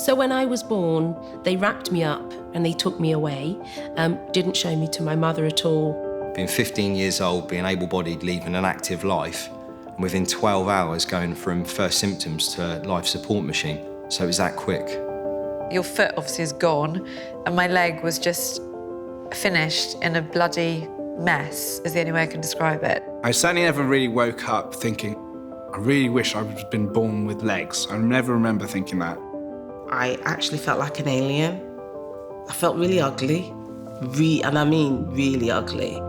So when I was born, they wrapped me up and they took me away. Didn't show me to my mother at all. Being 15 years old, being able-bodied, leaving an active life, and within 12 hours going from first symptoms to life support machine. So it was that quick. Your foot obviously is gone, and my leg was just finished in a bloody mess, is the only way I can describe it. I certainly never really woke up thinking, I really wish I had been born with legs. I never remember thinking that. I actually felt like an alien. I felt really ugly, and I mean really ugly.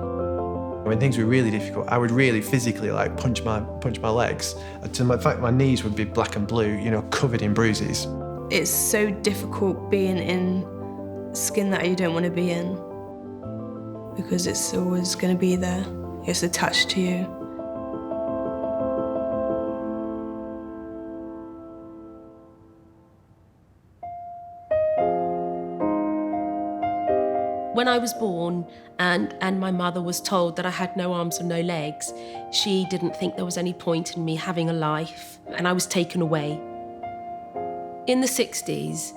When things were really difficult, I would really physically punch my legs. To the fact my knees would be black and blue, covered in bruises. It's so difficult being in skin that you don't want to be in, because it's always going to be there. It's attached to you. When I was born and my mother was told that I had no arms and no legs, she didn't think there was any point in me having a life, and I was taken away. In the 60s,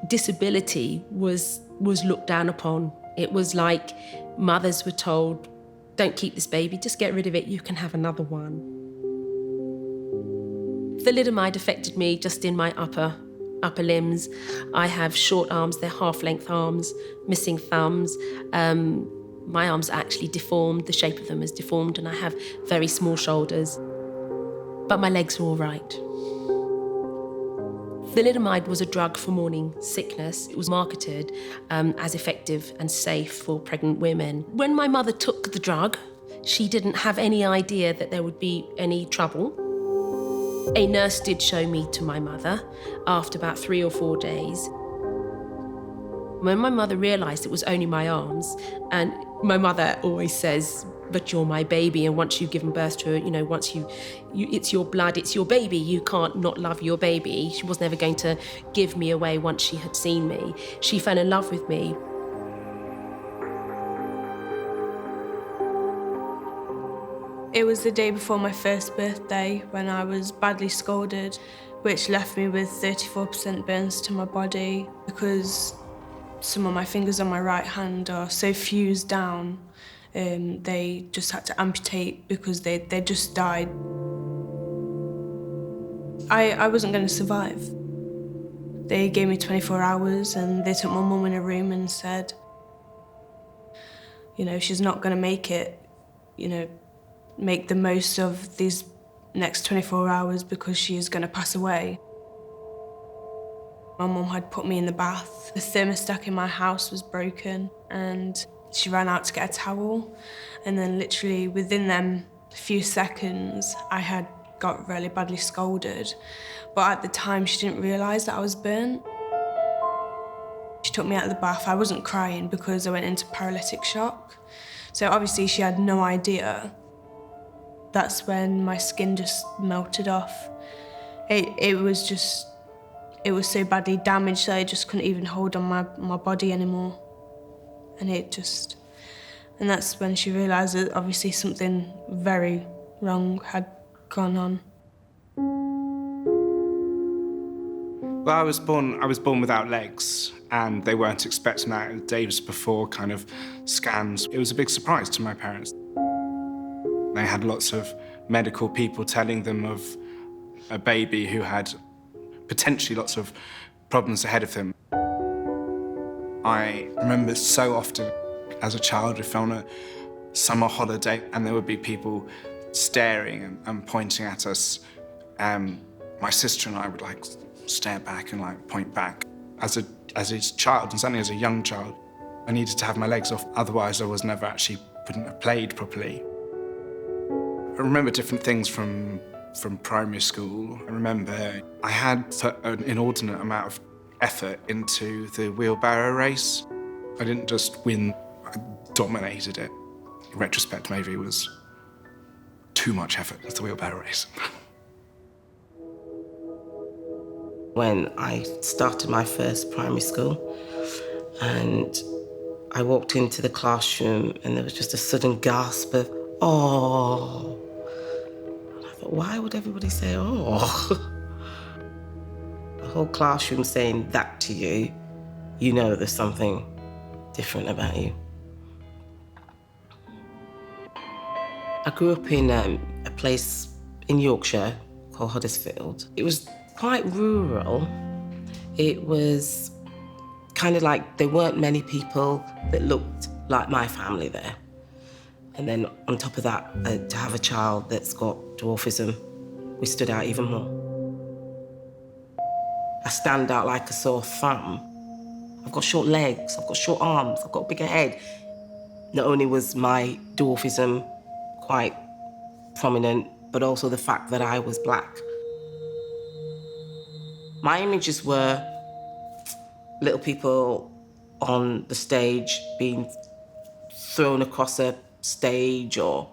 disability was looked down upon. It was like mothers were told, don't keep this baby, just get rid of it, you can have another one. Thalidomide affected me just in my upper limbs. I have short arms, they're half-length arms, missing thumbs. My arms are actually deformed, the shape of them is deformed, and I have very small shoulders. But my legs were all right. Thalidomide was a drug for morning sickness. It was marketed as effective and safe for pregnant women. When my mother took the drug, she didn't have any idea that there would be any trouble. A nurse did show me to my mother after about 3 or 4 days. When my mother realised it was only my arms, and my mother always says, but you're my baby, and once you've given birth to her, once you it's your blood, it's your baby, you can't not love your baby. She was never going to give me away once she had seen me. She fell in love with me. It was the day before my first birthday when I was badly scalded, which left me with 34% burns to my body because some of my fingers on my right hand are so fused down. They just had to amputate because they just died. I wasn't going to survive. They gave me 24 hours and they took my mum in a room and said, she's not going to make it, make the most of these next 24 hours because she is going to pass away. My mum had put me in the bath. The thermostat in my house was broken and she ran out to get a towel, and then literally within them few seconds I had got really badly scalded. But at the time she didn't realise that I was burnt. She took me out of the bath. I wasn't crying because I went into paralytic shock. So obviously she had no idea. That's when my skin just melted off. It was so badly damaged that I just couldn't even hold on my body anymore. And that's when she realised that obviously something very wrong had gone on. Well, I was born without legs, and they weren't expecting that. Days before kind of scans, it was a big surprise to my parents. They had lots of medical people telling them of a baby who had potentially lots of problems ahead of him. I remember so often as a child, if on a summer holiday, and there would be people staring and pointing at us. My sister and I would stare back and point back. As a child, and certainly as a young child, I needed to have my legs off, otherwise I was never wouldn't have played properly. I remember different things from primary school. I remember I had put an inordinate amount of effort into the wheelbarrow race. I didn't just win, I dominated it. In retrospect, maybe it was too much effort into the wheelbarrow race. When I started my first primary school and I walked into the classroom and there was just a sudden gasp of, oh. And I thought, why would everybody say, oh? I thought, whole classroom saying that to you, you know there's something different about you. I grew up in a place in Yorkshire called Huddersfield. It was quite rural. It was kind of like there weren't many people that looked like my family there. And then on top of that, to have a child that's got dwarfism, we stood out even more. I stand out like a sore thumb. I've got short legs, I've got short arms, I've got a bigger head. Not only was my dwarfism quite prominent, but also the fact that I was black. My images were little people on the stage being thrown across a stage or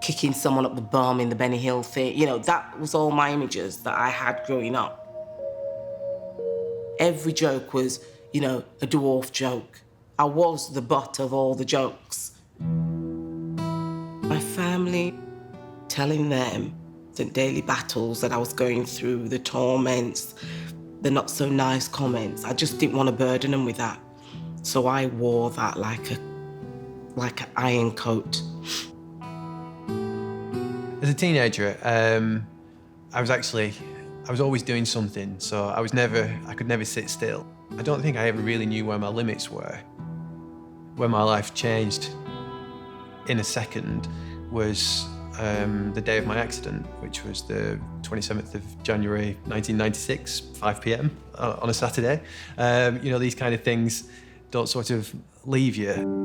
kicking someone up the bum in the Benny Hill thing. You know, that was all my images that I had growing up. Every joke was, you know, a dwarf joke. I was the butt of all the jokes. My family, telling them the daily battles that I was going through, the torments, the not so nice comments, I just didn't want to burden them with that. So I wore that like an iron coat. As a teenager, I was always doing something, so I could never sit still. I don't think I ever really knew where my limits were. Where my life changed in a second was the day of my accident, which was the 27th of January 1996, 5 p.m. On a Saturday. You know, these kind of things don't sort of leave you.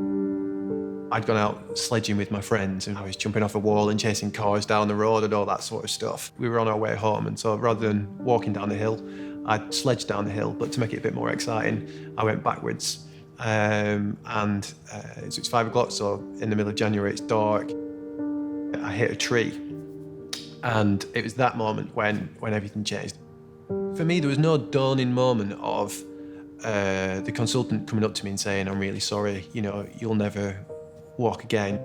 I'd gone out sledging with my friends and I was jumping off a wall and chasing cars down the road and all that sort of stuff. We were on our way home, and so rather than walking down the hill, I sledged down the hill, but to make it a bit more exciting, I went backwards. It's 5 o'clock, so in the middle of January, it's dark. I hit a tree, and it was that moment when everything changed. For me, there was no dawning moment of the consultant coming up to me and saying, "I'm really sorry, you know, you'll never walk again."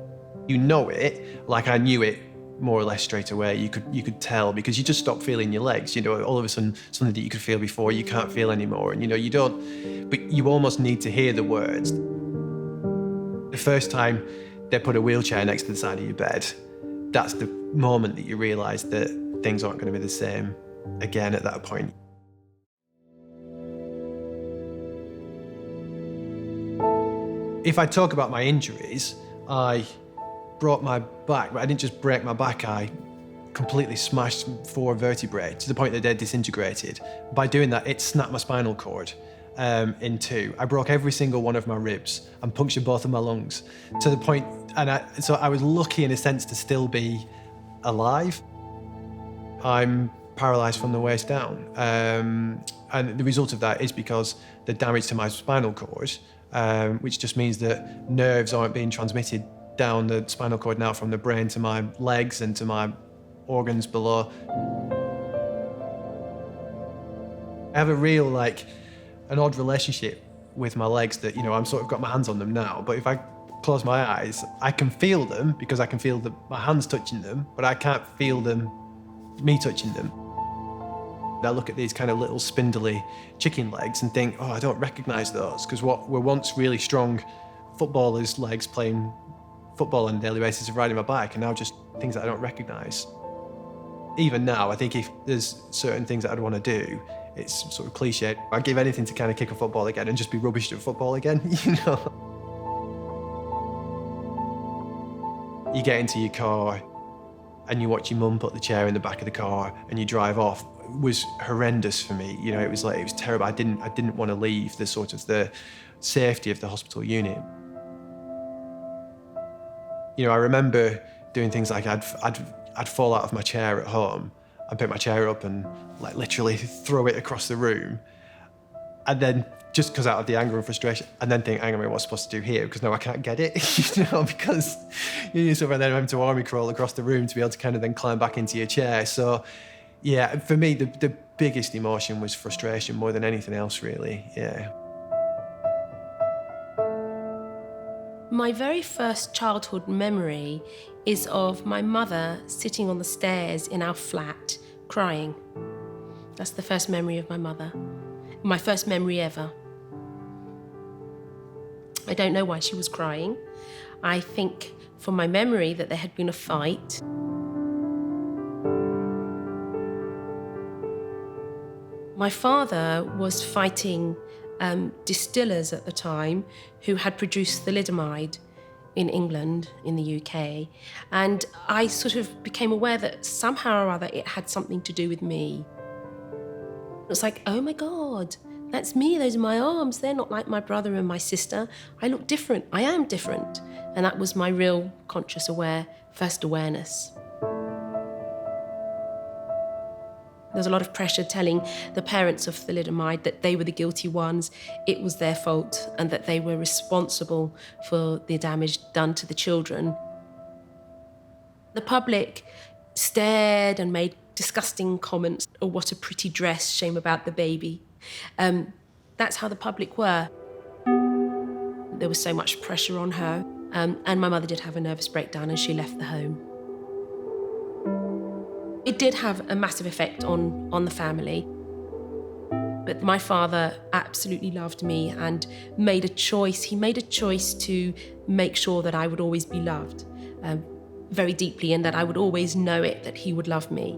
You know it, like I knew it more or less straight away. You could tell because you just stop feeling your legs. You know, all of a sudden, something that you could feel before, you can't feel anymore. And you know, you don't, but you almost need to hear the words. The first time they put a wheelchair next to the side of your bed, that's the moment that you realise that things aren't going to be the same again at that point. If I talk about my injuries, I broke my back, but I didn't just break my back, I completely smashed 4 vertebrae to the point that they're disintegrated. By doing that, it snapped my spinal cord in 2. I broke every single one of my ribs and punctured both of my lungs to the point, so I was lucky in a sense to still be alive. I'm paralysed from the waist down. And the result of that is because the damage to my spinal cord, which just means that nerves aren't being transmitted down the spinal cord now from the brain to my legs and to my organs below. I have a real, an odd relationship with my legs that, you know, I'm sort of got my hands on them now, but if I close my eyes, I can feel them because I can feel my hands touching them, but I can't feel me touching them. I look at these kind of little spindly chicken legs and think, oh, I don't recognise those, because what were once really strong footballers' legs playing football on a daily basis are riding my bike, and now just things that I don't recognise. Even now, I think if there's certain things that I'd want to do, it's sort of cliche. I'd give anything to kind of kick a football again and just be rubbish at football again, you know? You get into your car and you watch your mum put the chair in the back of the car and you drive off. It was horrendous for me. You know, it was terrible. I didn't want to leave the safety of the hospital unit. You know, I remember doing things like I'd fall out of my chair at home. I'd pick my chair up and literally throw it across the room. And then just because out of the anger and frustration, and then think, hang on a minute, what's I supposed to do here? Because now I can't get it, you know, because you sort of then having to army crawl across the room to be able to kind of then climb back into your chair. So yeah, for me, the biggest emotion was frustration more than anything else, really, yeah. My very first childhood memory is of my mother sitting on the stairs in our flat, crying. That's the first memory of my mother. My first memory ever. I don't know why she was crying. I think from my memory that there had been a fight. My father was fighting distillers at the time who had produced thalidomide in England, in the UK, and I sort of became aware that somehow or other it had something to do with me. It was like, oh my God, that's me, those are my arms, they're not like my brother and my sister. I look different, I am different. And that was my real conscious first awareness. There's a lot of pressure telling the parents of thalidomide that they were the guilty ones, it was their fault, and that they were responsible for the damage done to the children. The public stared and made disgusting comments. Oh, what a pretty dress, shame about the baby. That's how the public were. There was so much pressure on her, and my mother did have a nervous breakdown and she left the home. It did have a massive effect on the family. But my father absolutely loved me and made a choice. He made a choice to make sure that I would always be loved very deeply, and that I would always know it, that he would love me.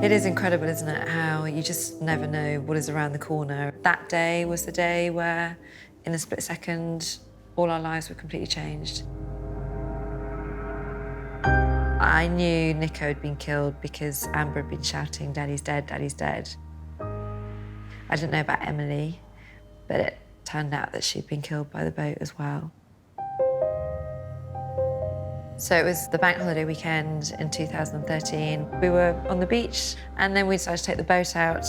It is incredible, isn't it, how you just never know what is around the corner. That day was the day where, in a split second, all our lives were completely changed. I knew Nico had been killed because Amber had been shouting, "Daddy's dead, Daddy's dead." I didn't know about Emily, but it turned out that she'd been killed by the boat as well. So it was the bank holiday weekend in 2013. We were on the beach, and then we decided to take the boat out.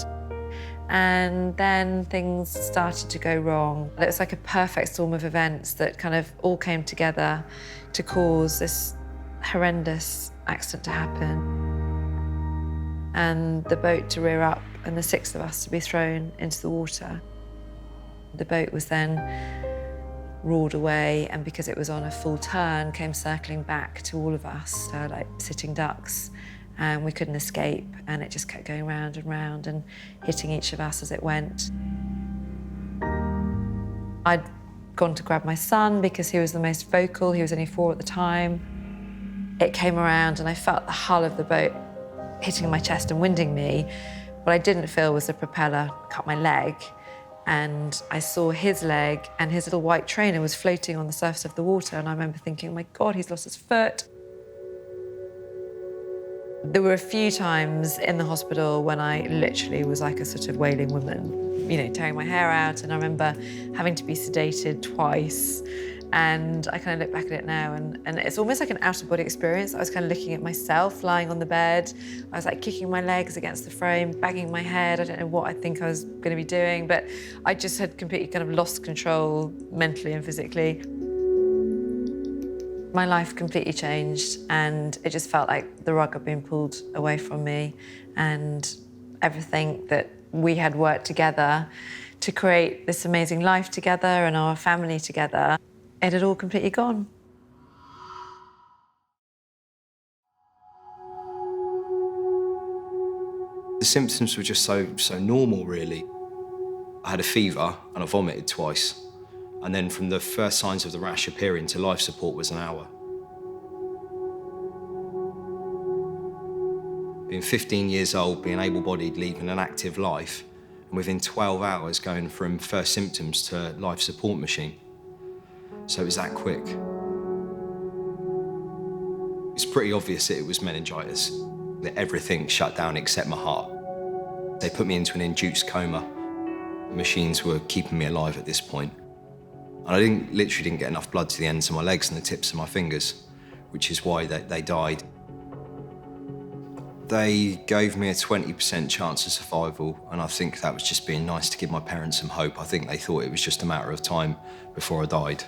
And then things started to go wrong. It was like a perfect storm of events that kind of all came together to cause this horrendous accident to happen. And the boat to rear up and the 6 of us to be thrown into the water. The boat was then roared away, and because it was on a full turn, came circling back to all of us, like sitting ducks. And we couldn't escape, and it just kept going round and round and hitting each of us as it went. I'd gone to grab my son because he was the most vocal. He was only 4 at the time. It came around and I felt the hull of the boat hitting my chest and winding me. What I didn't feel was the propeller cut my leg, and I saw his leg, and his little white trainer was floating on the surface of the water, and I remember thinking, oh my God, he's lost his foot. There were a few times in the hospital when I literally was like a sort of wailing woman, you know, tearing my hair out, and I remember having to be sedated twice. And I kind of look back at it now, and it's almost like an out-of-body experience. I was kind of looking at myself lying on the bed. I was like kicking my legs against the frame, banging my head. I don't know what I think I was going to be doing, but I just had completely kind of lost control mentally and physically. My life completely changed, and it just felt like the rug had been pulled away from me, and everything that we had worked together to create this amazing life together and our family together, it had all completely gone. The symptoms were just so normal, really. I had a fever and I vomited twice. And then from the first signs of the rash appearing to life support was an hour. Being 15 years old, being able-bodied, leading an active life, and within 12 hours going from first symptoms to life support machine. So it was that quick. It's pretty obvious that it was meningitis, that everything shut down except my heart. They put me into an induced coma. Machines were keeping me alive at this point. And I literally didn't get enough blood to the ends of my legs and the tips of my fingers, which is why they died. They gave me a 20% chance of survival, and I think that was just being nice to give my parents some hope. I think they thought it was just a matter of time before I died.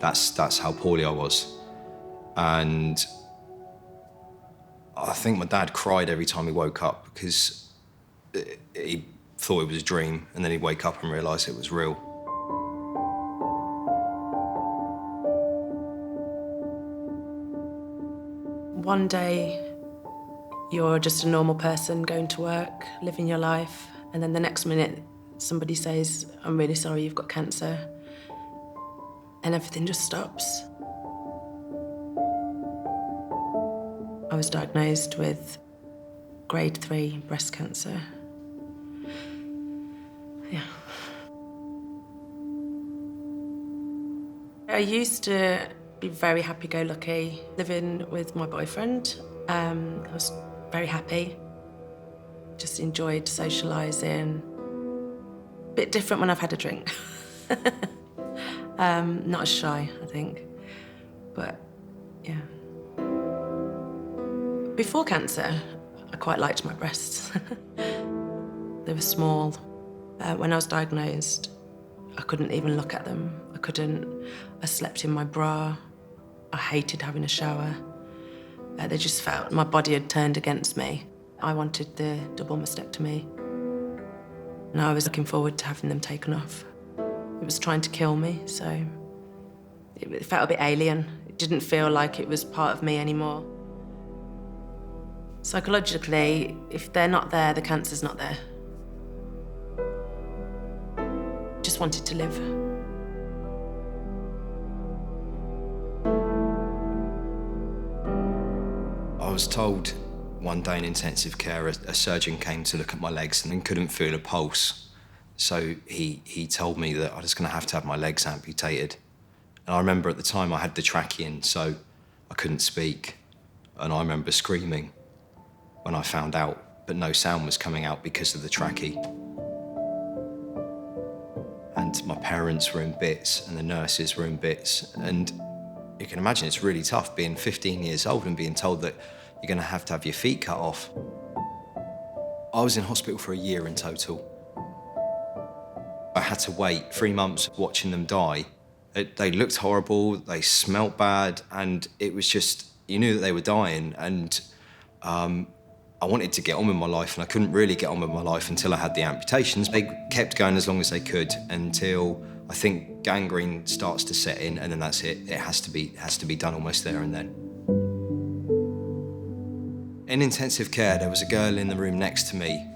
That's how poorly I was. And I think my dad cried every time he woke up because he thought it was a dream, and then he'd wake up and realise it was real. One day, you're just a normal person going to work, living your life, and then the next minute, somebody says, "I'm really sorry, you've got cancer," and everything just stops. I was diagnosed with grade 3 breast cancer. Yeah. I used to be very happy-go-lucky, living with my boyfriend. I was very happy. Just enjoyed socialising. A bit different when I've had a drink. Not as shy, I think. But, yeah. Before cancer, I quite liked my breasts. They were small. When I was diagnosed, I couldn't even look at them. I slept in my bra. I hated having a shower. They just felt my body had turned against me. I wanted the double mastectomy. And I was looking forward to having them taken off. It was trying to kill me, so it felt a bit alien. It didn't feel like it was part of me anymore. Psychologically, if they're not there, the cancer's not there. Just wanted to live. I was told one day in intensive care, a surgeon came to look at my legs and couldn't feel a pulse. So he told me that I was going to have my legs amputated. And I remember at the time I had the trachea in, so I couldn't speak. And I remember screaming when I found out, but no sound was coming out because of the trachea. And my parents were in bits and the nurses were in bits. And you can imagine it's really tough being 15 years old and being told that you're going to have your feet cut off. I was in hospital for a year in total. I had to wait 3 months watching them die. They looked horrible, they smelt bad, and it was just, you knew that they were dying. And I wanted to get on with my life, and I couldn't really get on with my life until I had the amputations. They kept going as long as they could until I think gangrene starts to set in, and then that's it. It has to be done almost there and then. In intensive care, there was a girl in the room next to me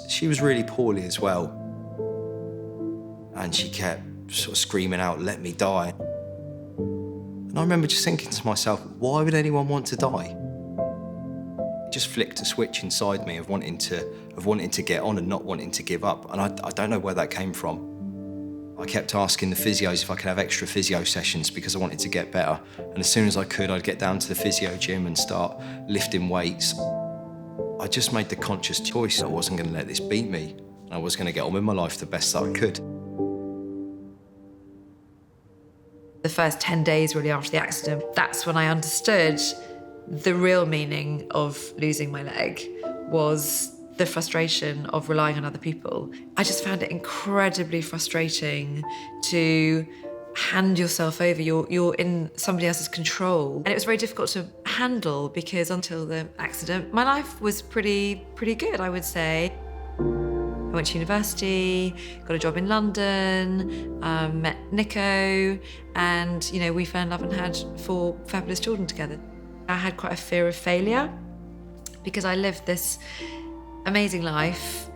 she was really poorly as well. And she kept sort of screaming out, "Let me die." And I remember just thinking to myself, why would anyone want to die? It just flicked a switch inside me of wanting to get on and not wanting to give up. And I don't know where that came from. I kept asking the physios if I could have extra physio sessions because I wanted to get better. And as soon as I could, I'd get down to the physio gym and start lifting weights. I just made the conscious choice that I wasn't going to let this beat me. I was going to get on with my life the best that I could. The first 10 days really after the accident, that's when I understood the real meaning of losing my leg was the frustration of relying on other people. I just found it incredibly frustrating to hand yourself over. You're in somebody else's control. And it was very difficult to handle because until the accident, my life was pretty good, I would say. I went to university, got a job in London, met Nico, and we fell in love and had 4 fabulous children together. I had quite a fear of failure because I lived this amazing life.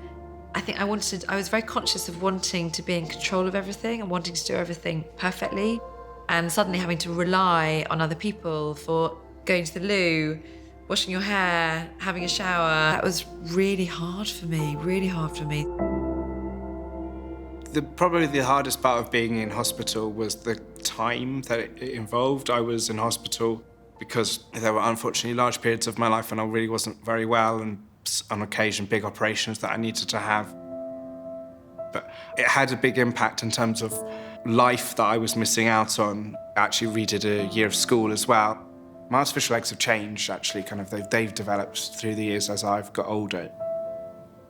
I think I was very conscious of wanting to be in control of everything and wanting to do everything perfectly. And suddenly having to rely on other people for going to the loo, washing your hair, having a shower, that was really hard for me, really hard for me. Probably the hardest part of being in hospital was the time that it involved. I was in hospital because there were unfortunately large periods of my life when I really wasn't very well, and on occasion big operations that I needed to have. But it had a big impact in terms of life that I was missing out on. I actually redid a year of school as well. My artificial legs have changed, actually, they've developed through the years as I've got older.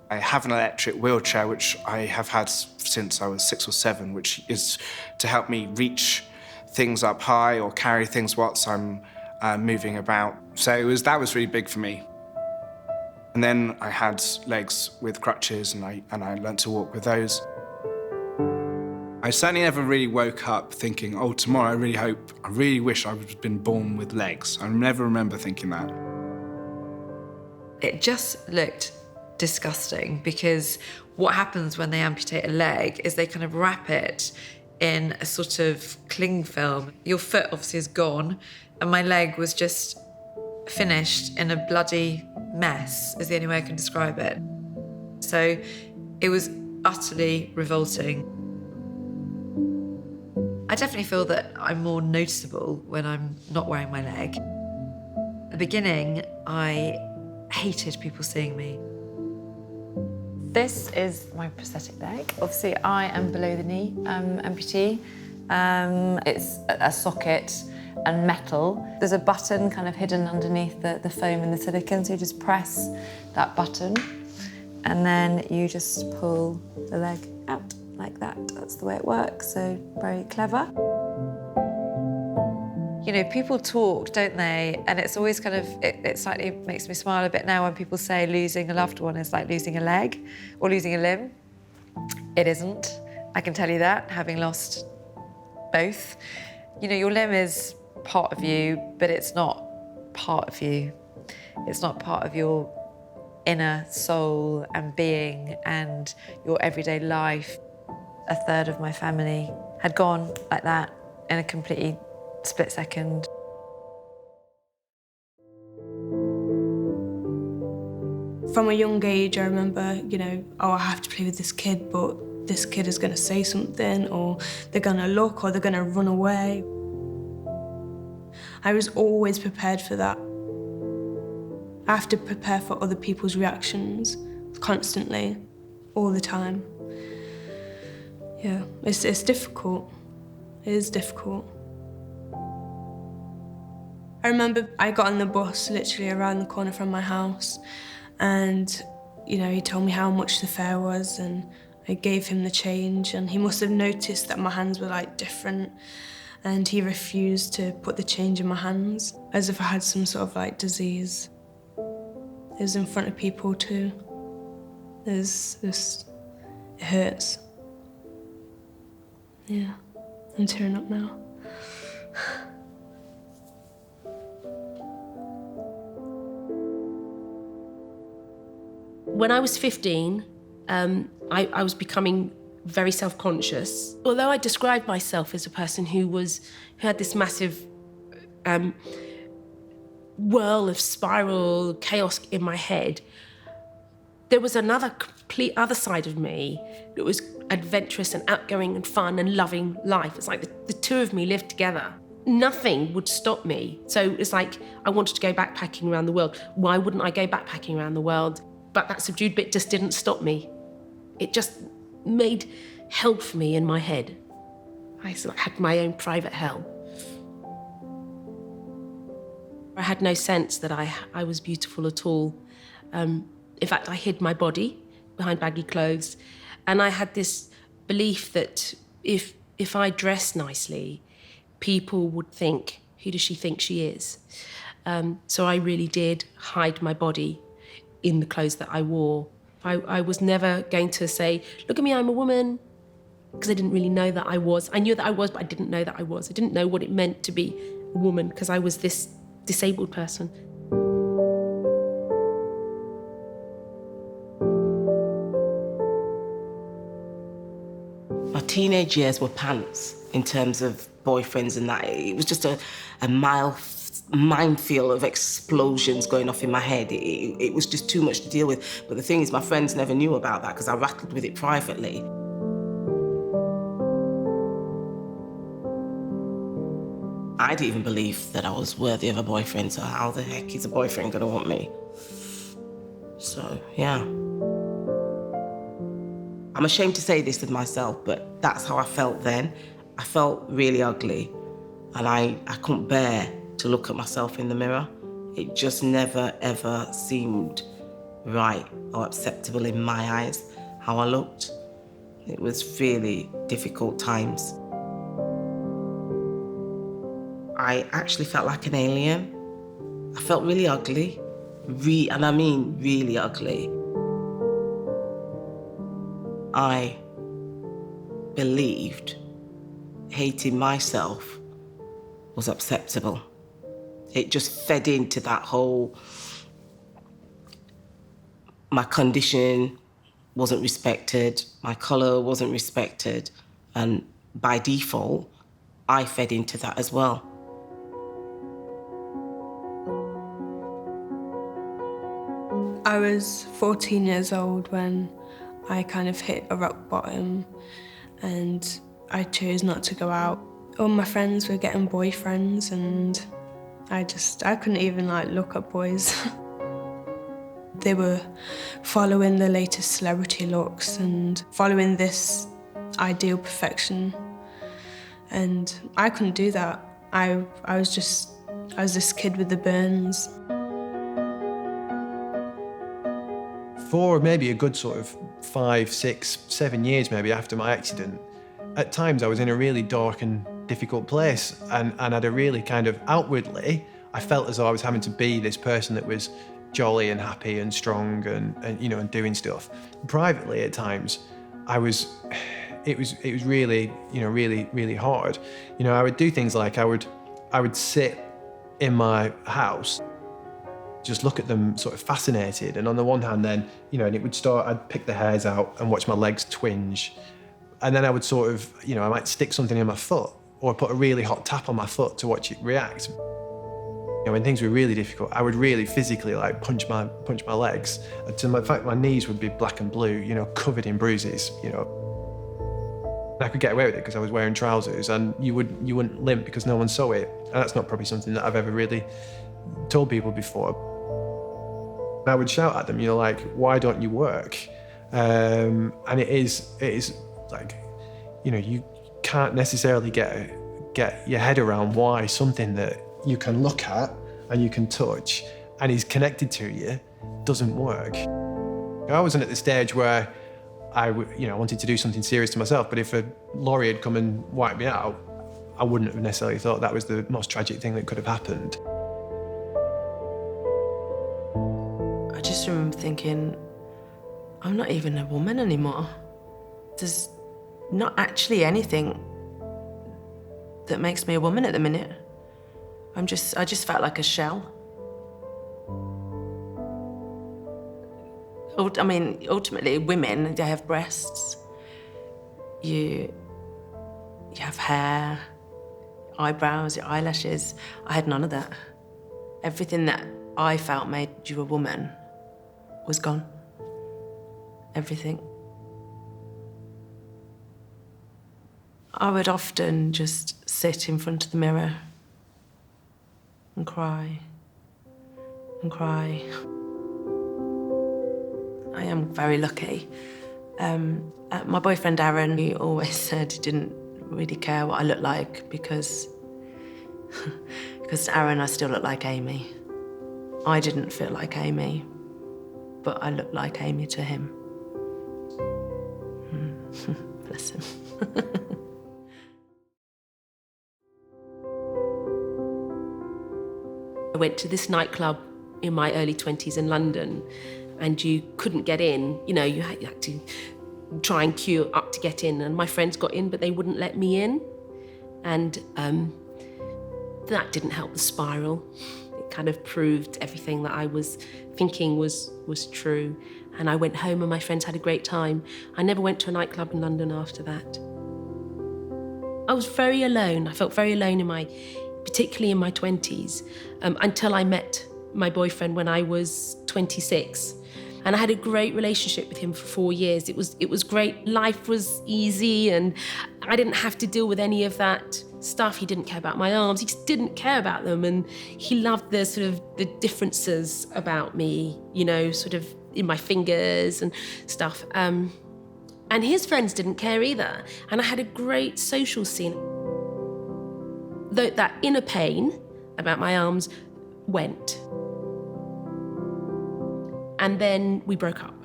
I have an electric wheelchair, which I have had since I was 6 or 7, which is to help me reach things up high or carry things whilst I'm moving about. So that was really big for me. And then I had legs with crutches, and I learnt to walk with those. I certainly never really woke up thinking, oh, tomorrow I really wish I would have been born with legs. I never remember thinking that. It just looked disgusting, because what happens when they amputate a leg is they kind of wrap it in a sort of cling film. Your foot obviously is gone, and my leg was just finished in a bloody mess, is the only way I can describe it. So it was utterly revolting. I definitely feel that I'm more noticeable when I'm not wearing my leg. At the beginning, I hated people seeing me. This is my prosthetic leg. Obviously, I am below the knee amputee. It's a socket and metal. There's a button kind of hidden underneath the foam and the silicone, so you just press that button and then you just pull the leg out like that. That's the way it works, so very clever. You know, people talk, don't they? And it's always kind of, it slightly makes me smile a bit now when people say losing a loved one is like losing a leg or losing a limb. It isn't, I can tell you that, having lost both. You know, your limb is part of you, but it's not part of you. It's not part of your inner soul and being and your everyday life. A third of my family had gone like that in a completely split second. From a young age, I remember, you know, oh, I have to play with this kid, but this kid is going to say something, or they're going to look, or they're going to run away. I was always prepared for that. I have to prepare for other people's reactions constantly, all the time. Yeah, it's difficult. It is difficult. I remember I got on the bus literally around the corner from my house, and you know, he told me how much the fare was, and I gave him the change, and he must have noticed that my hands were like different, and he refused to put the change in my hands, as if I had some sort of like disease. It was in front of people too. It hurts. Yeah, I'm tearing up now. When I was 15, I was becoming very self-conscious. Although I described myself as a person who had this massive whirl of spiral chaos in my head, there was another complete other side of me that was adventurous and outgoing and fun and loving life. It's like the two of me lived together. Nothing would stop me. So it's like I wanted to go backpacking around the world. Why wouldn't I go backpacking around the world? But that subdued bit just didn't stop me. It just made hell for me in my head. I sort of had my own private hell. I had no sense that I was beautiful at all. In fact, I hid my body behind baggy clothes, and I had this belief that if I dressed nicely, people would think, who does she think she is? So I really did hide my body in the clothes that I wore. I was never going to say, look at me, I'm a woman, because I didn't really know that I was. I knew that I was, but I didn't know that I was. I didn't know what it meant to be a woman, because I was this disabled person. My teenage years were pants in terms of boyfriends and that. It was just a minefield of explosions going off in my head. It was just too much to deal with. But the thing is, my friends never knew about that because I rattled with it privately. I didn't even believe that I was worthy of a boyfriend, so how the heck is a boyfriend gonna want me? So, yeah. I'm ashamed to say this of myself, but that's how I felt then. I felt really ugly, and I couldn't bear to look at myself in the mirror. It just never, ever seemed right or acceptable in my eyes, how I looked. It was really difficult times. I actually felt like an alien. I felt really ugly, and I mean really ugly. I believed hating myself was acceptable. It just fed into that whole, my condition wasn't respected, my colour wasn't respected, and by default, I fed into that as well. I was 14 years old when I kind of hit a rock bottom and I chose not to go out. All my friends were getting boyfriends and I couldn't even look at boys. They were following the latest celebrity looks and following this ideal perfection. And I couldn't do that. I was this kid with the burns. For maybe a good sort of 5, 6, 7 years maybe after my accident, at times I was in a really dark and difficult place and had a really kind of outwardly, I felt as though I was having to be this person that was jolly and happy and strong and doing stuff. Privately at times, it was really, really hard. I would do things like I would sit in my house, just look at them sort of fascinated. And on the one hand then, and it would start, I'd pick the hairs out and watch my legs twinge. And then I would sort of, I might stick something in my foot or put a really hot tap on my foot to watch it react. When things were really difficult, I would really physically punch my legs. In fact, my knees would be black and blue, covered in bruises, I could get away with it because I was wearing trousers and you wouldn't limp because no one saw it. And that's not probably something that I've ever really told people before. I would shout at them, why don't you work? And it is like, you can't necessarily get your head around why something that you can look at and you can touch and is connected to you doesn't work. I wasn't at the stage where I wanted to do something serious to myself, but if a lorry had come and wiped me out, I wouldn't have necessarily thought that was the most tragic thing that could have happened. I just remember thinking, I'm not even a woman anymore. There's not actually anything that makes me a woman at the minute. I just felt like a shell. Ultimately, women, they have breasts. You have hair, eyebrows, your eyelashes. I had none of that. Everything that I felt made you a woman was gone. Everything. I would often just sit in front of the mirror and cry and cry. I am very lucky. My boyfriend Aaron, he always said he didn't really care what I looked like because to Aaron I still look like Amy. I didn't feel like Amy, but I looked like Amy to him. Bless him. I went to this nightclub in my early 20s in London and you couldn't get in. You had to try and queue up to get in, and my friends got in but they wouldn't let me in. And that didn't help the spiral. It kind of proved everything that I was thinking was true. And I went home and my friends had a great time. I never went to a nightclub in London after that. I was very alone. I felt very alone particularly in my 20s, until I met my boyfriend when I was 26. And I had a great relationship with him for 4 years. It was great. Life was easy and I didn't have to deal with any of that stuff. He didn't care about my arms. He just didn't care about them. And he loved the sort of the differences about me, sort of in my fingers and stuff. And his friends didn't care either. And I had a great social scene. That inner pain about my arms went. And then we broke up.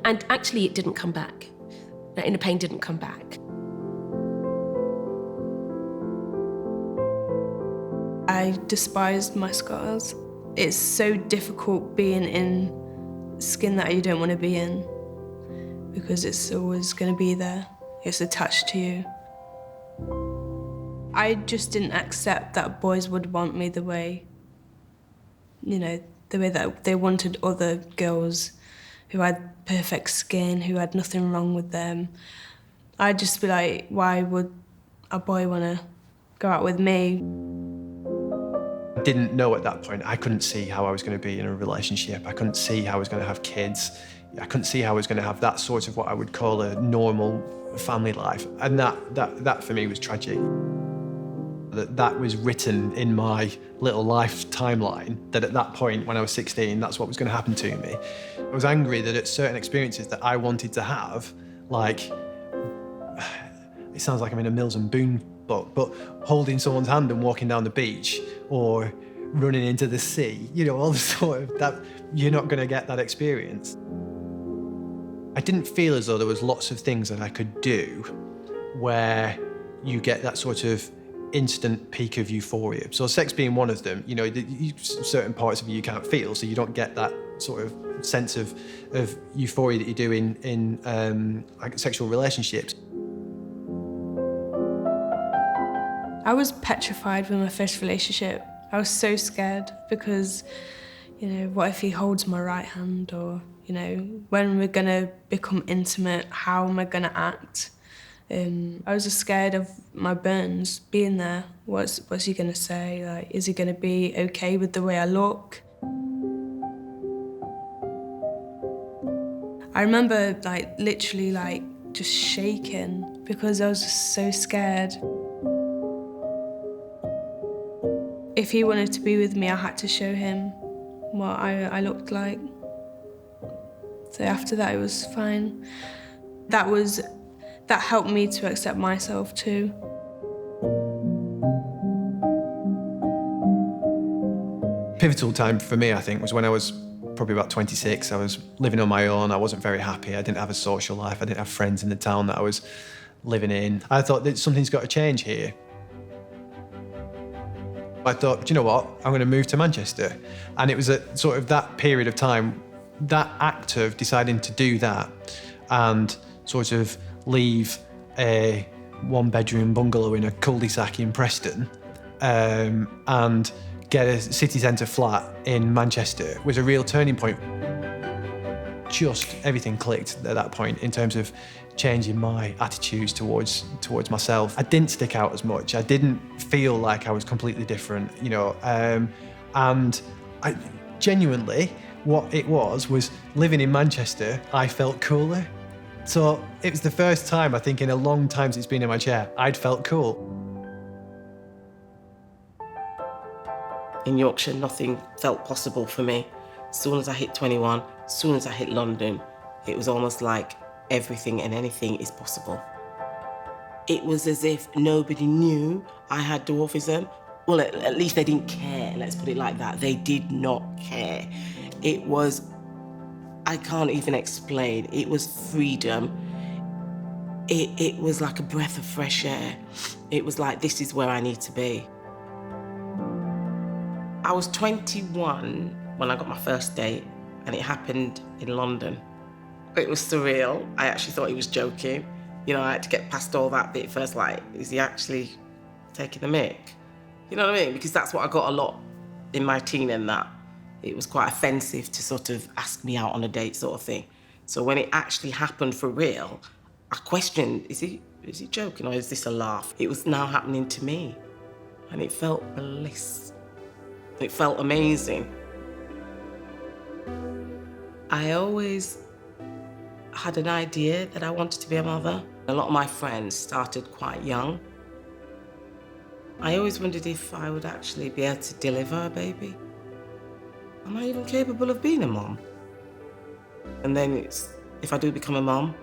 And actually it didn't come back. That inner pain didn't come back. I despised my scars. It's so difficult being in skin that you don't want to be in because it's always going to be there. it's attached to you. I just didn't accept that boys would want me the way, the way that they wanted other girls who had perfect skin, who had nothing wrong with them. I'd just be like, why would a boy want to go out with me? I didn't know at that point. I couldn't see how I was going to be in a relationship. I couldn't see how I was going to have kids. I couldn't see how I was going to have that sort of what I would call a normal family life. And that for me was tragic. That was written in my little life timeline, that at that point when I was 16, that's what was going to happen to me. I was angry that at certain experiences that I wanted to have, like, it sounds like I'm in a Mills and Boon book, but holding someone's hand and walking down the beach or running into the sea, all the sort of that, you're not going to get that experience. I didn't feel as though there was lots of things that I could do where you get that sort of instant peak of euphoria. So sex being one of them, certain parts of you can't feel, so you don't get that sort of sense of euphoria that you do in like sexual relationships. I was petrified with my first relationship. I was so scared because, what if he holds my right hand, or, when we're gonna become intimate, how am I gonna act? I was just scared of my burns being there. What's he gonna say? Like, is he gonna be okay with the way I look? I remember literally just shaking because I was just so scared. If he wanted to be with me, I had to show him what I looked like. So after that, it was fine. That helped me to accept myself too. Pivotal time for me, I think, was when I was probably about 26. I was living on my own. I wasn't very happy. I didn't have a social life. I didn't have friends in the town that I was living in. I thought that something's got to change here. I thought, do you know what? I'm going to move to Manchester. And it was at sort of that period of time, that act of deciding to do that and sort of leave a one-bedroom bungalow in a cul-de-sac in Preston and get a city centre flat in Manchester was a real turning point. Just everything clicked at that point in terms of changing my attitudes towards myself. I didn't stick out as much. I didn't feel like I was completely different, and I genuinely, what it was living in Manchester, I felt cooler. So it was the first time, I think, in a long time since being in my chair, I'd felt cool. In Yorkshire, nothing felt possible for me. As soon as I hit 21, as soon as I hit London, it was almost like everything and anything is possible. It was as if nobody knew I had dwarfism. Well, at least they didn't care, let's put it like that. They did not care. It was, I can't even explain. It was freedom. It was like a breath of fresh air. It was like, this is where I need to be. I was 21 when I got my first date, and it happened in London. It was surreal. I actually thought he was joking. I had to get past all that bit first, like, is he actually taking the mick? You know what I mean? Because that's what I got a lot in my teen, and that it was quite offensive to sort of ask me out on a date sort of thing. So when it actually happened for real, I questioned, is he joking or is this a laugh? It was now happening to me, and it felt bliss. It felt amazing. I always had an idea that I wanted to be a mother. A lot of my friends started quite young. I always wondered if I would actually be able to deliver a baby. Am I even capable of being a mom? And then it's, if I do become a mom,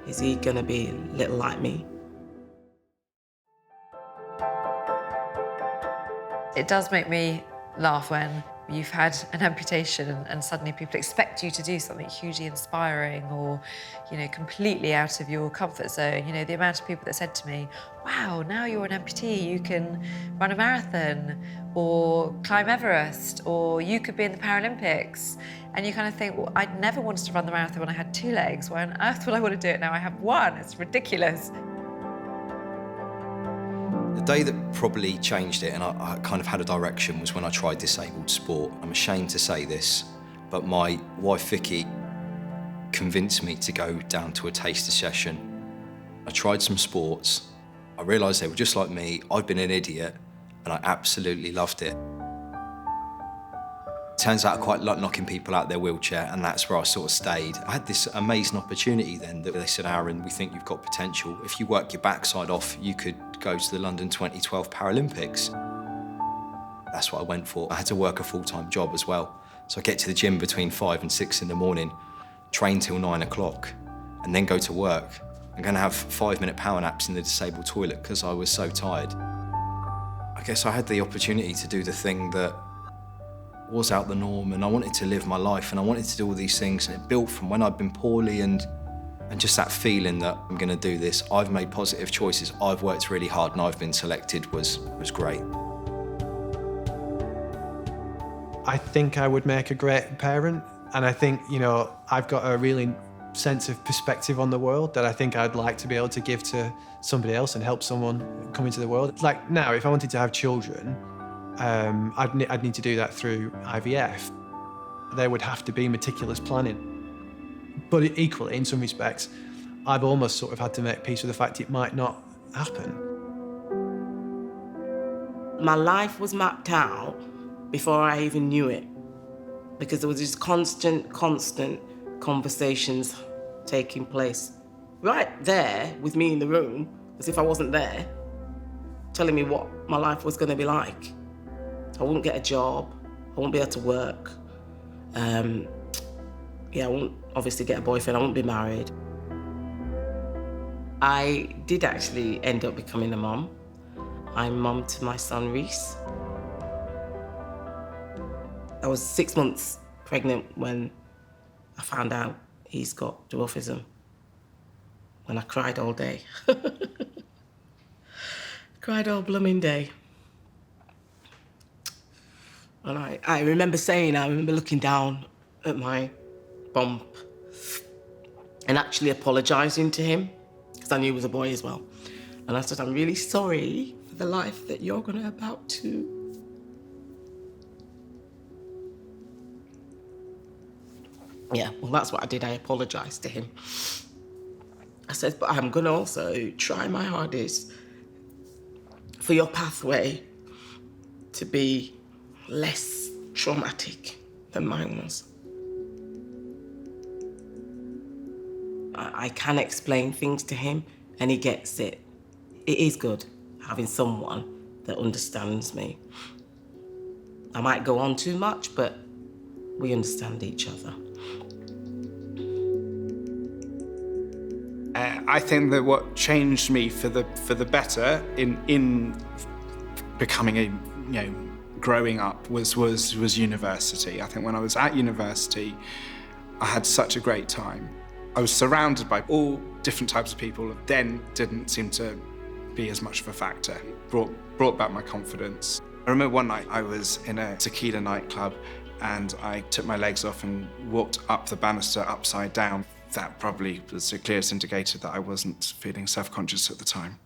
is he gonna be little like me? It does make me laugh when you've had an amputation and suddenly people expect you to do something hugely inspiring or, completely out of your comfort zone. The amount of people that said to me, wow, now you're an amputee, you can run a marathon or climb Everest, or you could be in the Paralympics. And you kind of think, well, I'd never wanted to run the marathon when I had 2 legs. Why on earth would I want to do it now I have 1? It's ridiculous. day that probably changed it and I kind of had a direction was when I tried disabled sport. I'm ashamed to say this, but my wife Vicky convinced me to go down to a taster session. I tried some sports. I realised they were just like me. I'd been an idiot and I absolutely loved it. Turns out I quite like knocking people out their wheelchair, and that's where I sort of stayed. I had this amazing opportunity then that they said, Aaron, we think you've got potential. If you work your backside off, you could go to the London 2012 Paralympics. That's what I went for. I had to work a full-time job as well. So I get to the gym between 5 and 6 in the morning, train till 9 o'clock, and then go to work. I'm gonna have 5-minute power naps in the disabled toilet because I was so tired. I guess I had the opportunity to do the thing that was out the norm, and I wanted to live my life and I wanted to do all these things, and it built from when I'd been poorly and just that feeling that I'm gonna do this. I've made positive choices, I've worked really hard and I've been selected was great. I think I would make a great parent, and I think, you know, I've got a really sense of perspective on the world that I think I'd like to be able to give to somebody else and help someone come into the world. Like now, if I wanted to have children, I'd need to do that through IVF. There would have to be meticulous planning. But equally, in some respects, I've almost sort of had to make peace with the fact it might not happen. My life was mapped out before I even knew it, because there was just constant conversations taking place. Right there with me in the room, as if I wasn't there, telling me what my life was going to be like. I wouldn't get a job, I wouldn't be able to work. I wouldn't obviously get a boyfriend, I wouldn't be married. I did actually end up becoming a mum. I'm mum to my son, Reese. I was 6 months pregnant when I found out he's got dwarfism. And I cried all day. Cried all blooming day. And I remember looking down at my bump and actually apologising to him, because I knew he was a boy as well. And I said, I'm really sorry for the life that you're about to. Yeah, well, that's what I did. I apologised to him. I said, but I'm gonna also try my hardest for your pathway to be less traumatic than mine was. I can explain things to him and he gets it. It is good having someone that understands me. I might go on too much, but we understand each other. I think that what changed me for the better in becoming growing up was university. I think when I was at university, I had such a great time. I was surrounded by all different types of people. Then didn't seem to be as much of a factor. Brought back my confidence. I remember one night I was in a tequila nightclub and I took my legs off and walked up the banister upside down. That probably was the clearest indicator that I wasn't feeling self-conscious at the time.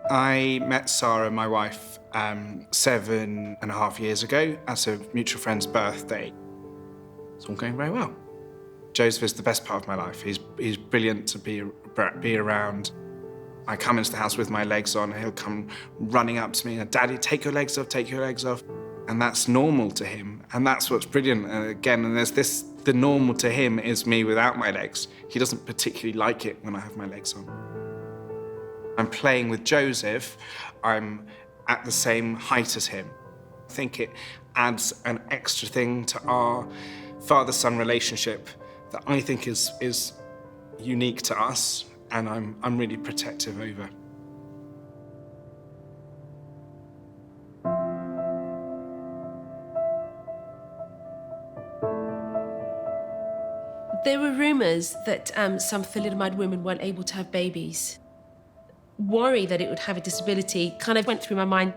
I met Sarah, my wife, 7.5 years ago at a mutual friend's birthday. It's all going very well. Joseph is the best part of my life. He's brilliant to be around. I come into the house with my legs on, and he'll come running up to me and, Daddy, take your legs off, take your legs off. And that's normal to him, and that's what's brilliant. And there's this, the normal to him is me without my legs. He doesn't particularly like it when I have my legs on. I'm playing with Joseph, I'm at the same height as him. I think it adds an extra thing to our father-son relationship that I think is unique to us, and I'm really protective over. There were rumours that some thalidomide women weren't able to have babies. Worry that it would have a disability kind of went through my mind.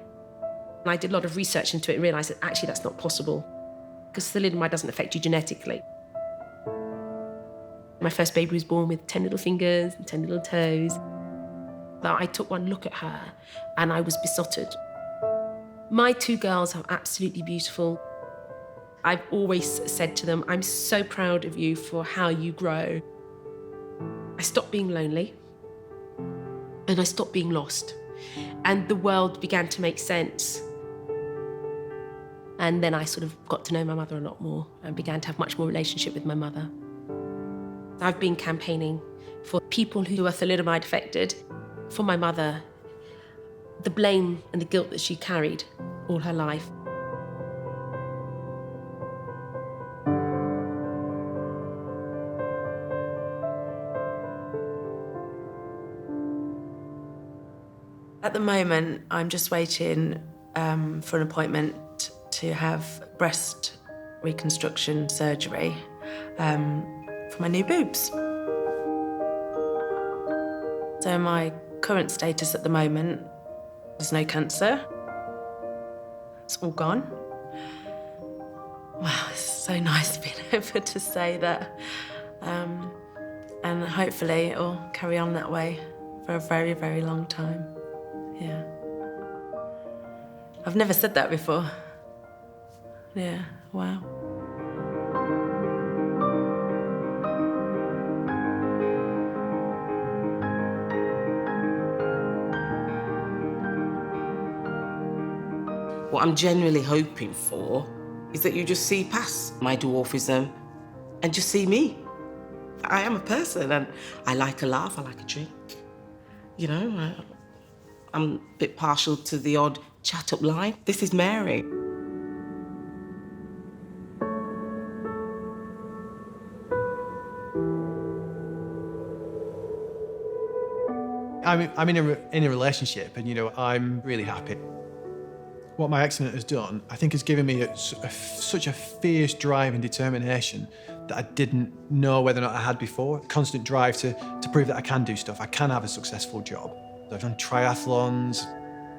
And I did a lot of research into it and realised that actually that's not possible, because thalidomide doesn't affect you genetically. My first baby was born with 10 little fingers and 10 little toes. But I took one look at her and I was besotted. My 2 girls are absolutely beautiful. I've always said to them, I'm so proud of you for how you grow. I stopped being lonely and I stopped being lost. And the world began to make sense. And then I sort of got to know my mother a lot more and began to have much more relationship with my mother. I've been campaigning for people who are thalidomide affected. For my mother, the blame and the guilt that she carried all her life. At the moment, I'm just waiting for an appointment to have breast reconstruction surgery for my new boobs. So my current status at the moment, there's no cancer. It's all gone. Wow, it's so nice being able to say that. And hopefully it'll carry on that way for a very, very long time. Yeah. I've never said that before. Yeah, wow. What I'm genuinely hoping for is that you just see past my dwarfism and just see me. I am a person and I like a laugh, I like a drink. You know, I'm a bit partial to the odd chat-up line. This is Mary. I'm in a relationship and, you know, I'm really happy. What my accident has done, I think, has given me such a fierce drive and determination that I didn't know whether or not I had before. Constant drive to prove that I can do stuff, I can have a successful job. I've done triathlons,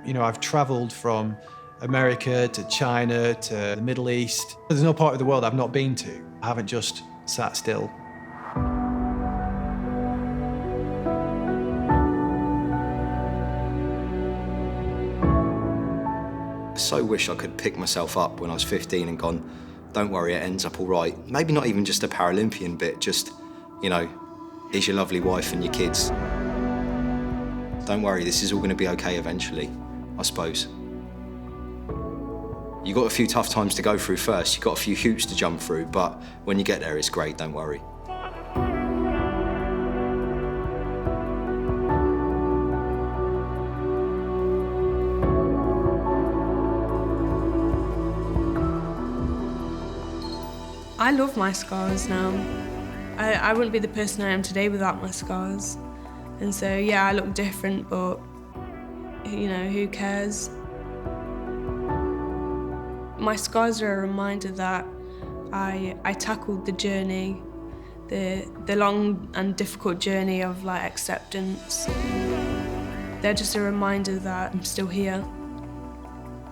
you know, I've travelled from America to China to the Middle East. There's no part of the world I've not been to. I haven't just sat still. I so wish I could pick myself up when I was 15 and gone, don't worry, it ends up all right. Maybe not even just a Paralympian bit, just, you know, here's your lovely wife and your kids. Don't worry, this is all going to be okay eventually, I suppose. You've got a few tough times to go through first, you've got a few hoops to jump through, but when you get there, it's great, don't worry. I love my scars now. I wouldn't be the person I am today without my scars. And so, yeah, I look different, but, you know, who cares? My scars are a reminder that I tackled the journey, the long and difficult journey of, like, acceptance. They're just a reminder that I'm still here.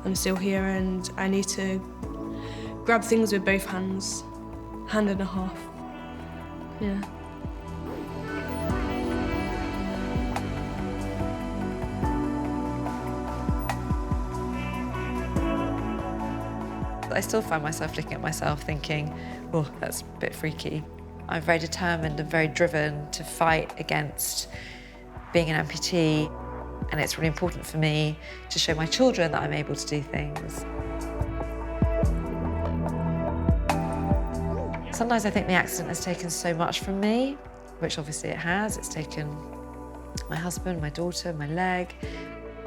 I'm still here and I need to grab things with both hands. Hand and a half. Yeah. I still find myself looking at myself thinking, oh, that's a bit freaky. I'm very determined and very driven to fight against being an amputee, and it's really important for me to show my children that I'm able to do things. Sometimes I think the accident has taken so much from me, which obviously it has. It's taken my husband, my daughter, my leg,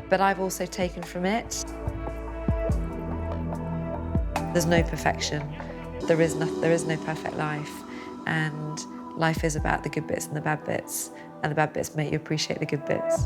but I've also taken from it. There's no perfection. There is no perfect life, and life is about the good bits and the bad bits, and the bad bits make you appreciate the good bits.